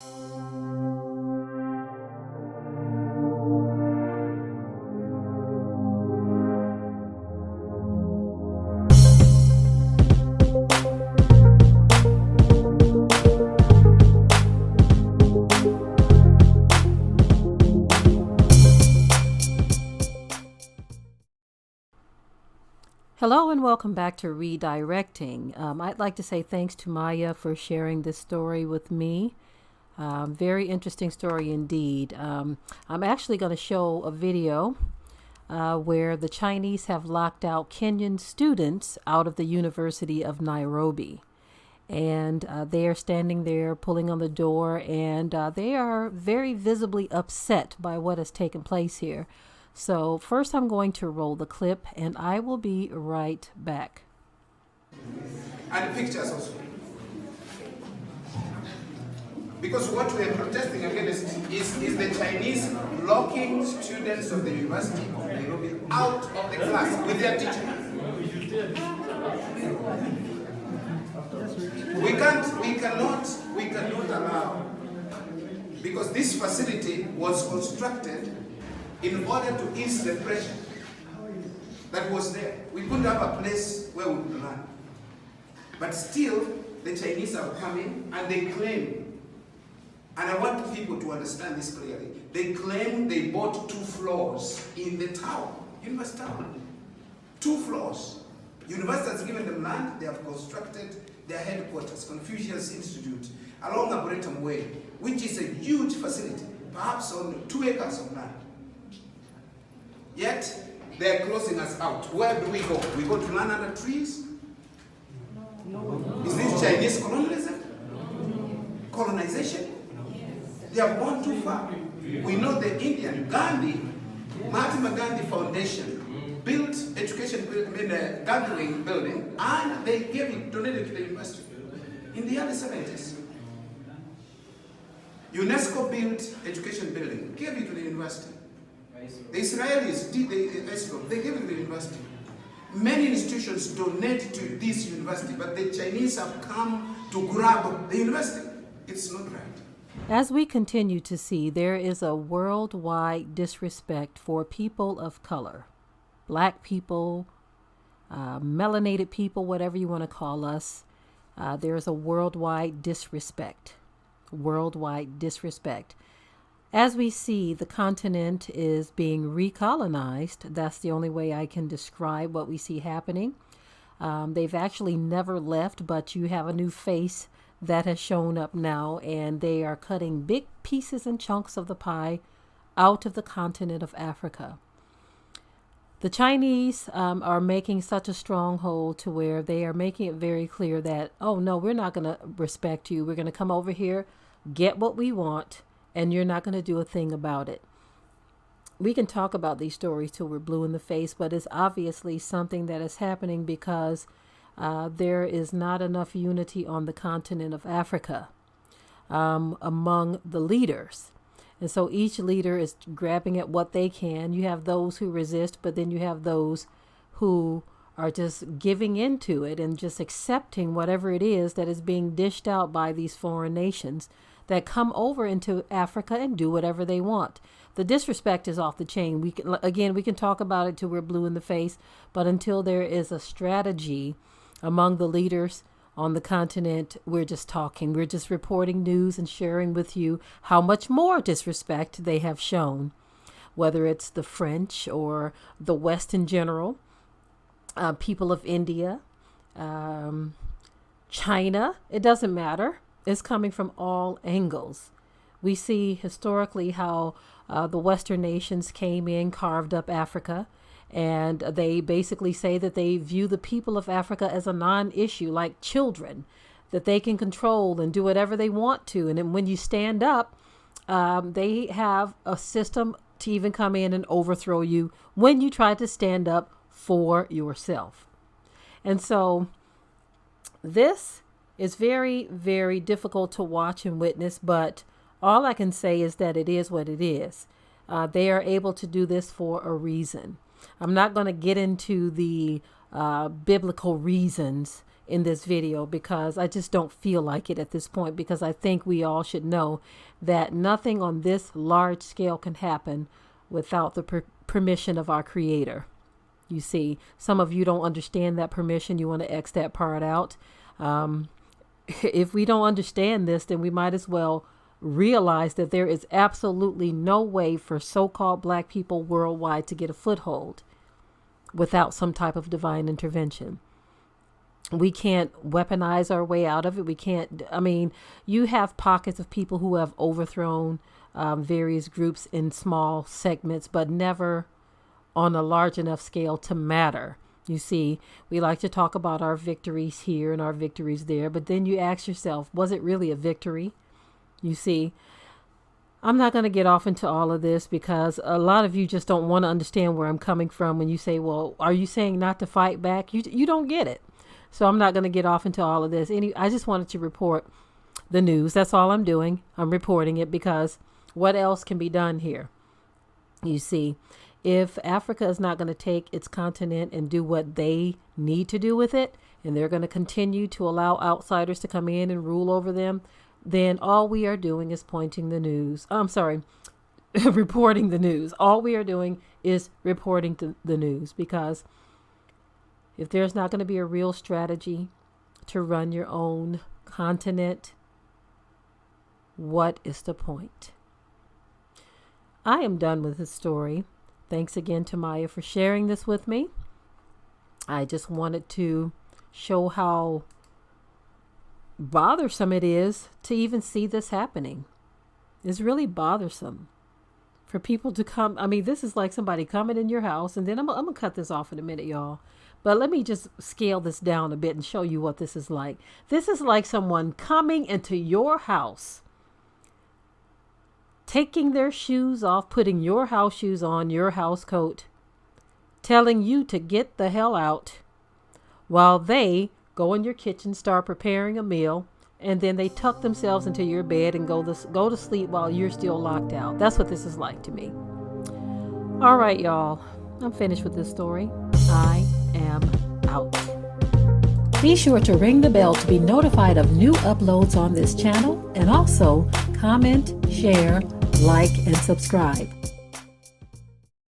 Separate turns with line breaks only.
Hello and welcome back to Redirecting. I'd like to say thanks to Maya for sharing this story with me. Very interesting story indeed. I'm actually going to show a video where the Chinese have locked out Kenyan students out of the University of Nairobi. And they are standing there pulling on the door, and they are very visibly upset by what has taken place here. So first I'm going to roll the clip and I will be right back.
And pictures also. Because what we are protesting against is the Chinese locking students of the University of Nairobi out of the class with their teacher. We cannot allow, because this facility was constructed in order to ease the pressure that was there. We couldn't have a place where we could learn. But still, the Chinese have come in and they claim, and I want people to understand this clearly, they claim they bought 2 floors in the town, University Town. 2 floors. University has given them land, they have constructed their headquarters, Confucius Institute, along Arboretum Way, which is a huge facility, perhaps on 2 acres of land. Yet, they're closing us out. Where do we go? We go to land under trees? No. Is this Chinese colonialism? Colonization? They have gone too far. We know the Indian, Mahatma Gandhi Foundation built gathering building, and they donated to the university in the early 70s. UNESCO built education building, gave it to the university. The Israelis did they gave it to the university. Many institutions donate to this university, but the Chinese have come to grab the university. It's not right.
As we continue to see, there is a worldwide disrespect for people of color, Black people, melanated people, whatever you want to call us. There is a worldwide disrespect. Worldwide disrespect. As we see, the continent is being recolonized. That's the only way I can describe what we see happening. They've actually never left, but you have a new face that has shown up now, and they are cutting big pieces and chunks of the pie out of the continent of Africa. The Chinese are making such a stronghold to where they are making it very clear that, oh no, we're not going to respect you. We're going to come over here, get what we want, and you're not going to do a thing about it. We can talk about these stories till we're blue in the face, but it's obviously something that is happening because there is not enough unity on the continent of Africa among the leaders. And so each leader is grabbing at what they can. You have those who resist, but then you have those who are just giving into it and just accepting whatever it is that is being dished out by these foreign nations that come over into Africa and do whatever they want. The disrespect is off the chain. We can talk about it till we're blue in the face, but until there is a strategy among the leaders on the continent, we're just talking. We're just reporting news and sharing with you how much more disrespect they have shown, whether it's the French or the West in general, people of India, China, it doesn't matter. It's coming from all angles. We see historically how the Western nations came in, carved up Africa, and they basically say that they view the people of Africa as a non-issue, like children, that they can control and do whatever they want to. And then when you stand up, they have a system to even come in and overthrow you when you try to stand up for yourself. And so this is very, very difficult to watch and witness, but all I can say is that it is what it is. They are able to do this for a reason. I'm not going to get into the biblical reasons in this video because I just don't feel like it at this point, because I think we all should know that nothing on this large scale can happen without the permission of our Creator. You see, some of you don't understand that permission. You want to X that part out. If we don't understand this, then we might as well realize that there is absolutely no way for so-called Black people worldwide to get a foothold without some type of divine intervention. We can't weaponize our way out of it. We can't, I mean, you have pockets of people who have overthrown various groups in small segments, but never on a large enough scale to matter. You see, we like to talk about our victories here and our victories there, but then you ask yourself, was it really a victory? You see, I'm not going to get off into all of this because a lot of you just don't want to understand where I'm coming from when you say, well, are you saying not to fight back? You don't get it. So I'm not going to get off into all of this. I just wanted to report the news. That's all I'm doing. I'm reporting it because what else can be done here? You see, if Africa is not going to take its continent and do what they need to do with it, and they're going to continue to allow outsiders to come in and rule over them, then all we are doing is reporting the news. All we are doing is reporting the news, because if there's not going to be a real strategy to run your own continent, what is the point? I am done with this story. Thanks again to Maya for sharing this with me. I just wanted to show how bothersome it is to even see this happening. It's really bothersome for people to come. I mean, this is like somebody coming in your house, and then I'm going to cut this off in a minute, y'all. But let me just scale this down a bit and show you what this is like. This is like someone coming into your house, taking their shoes off, putting your house shoes on, your house coat, telling you to get the hell out, while they go in your kitchen, start preparing a meal, and then they tuck themselves into your bed and go to sleep while you're still locked out. That's what this is like to me. All right, y'all. I'm finished with this story. I am out. Be sure to ring the bell to be notified of new uploads on this channel, and also comment, share, like, and subscribe.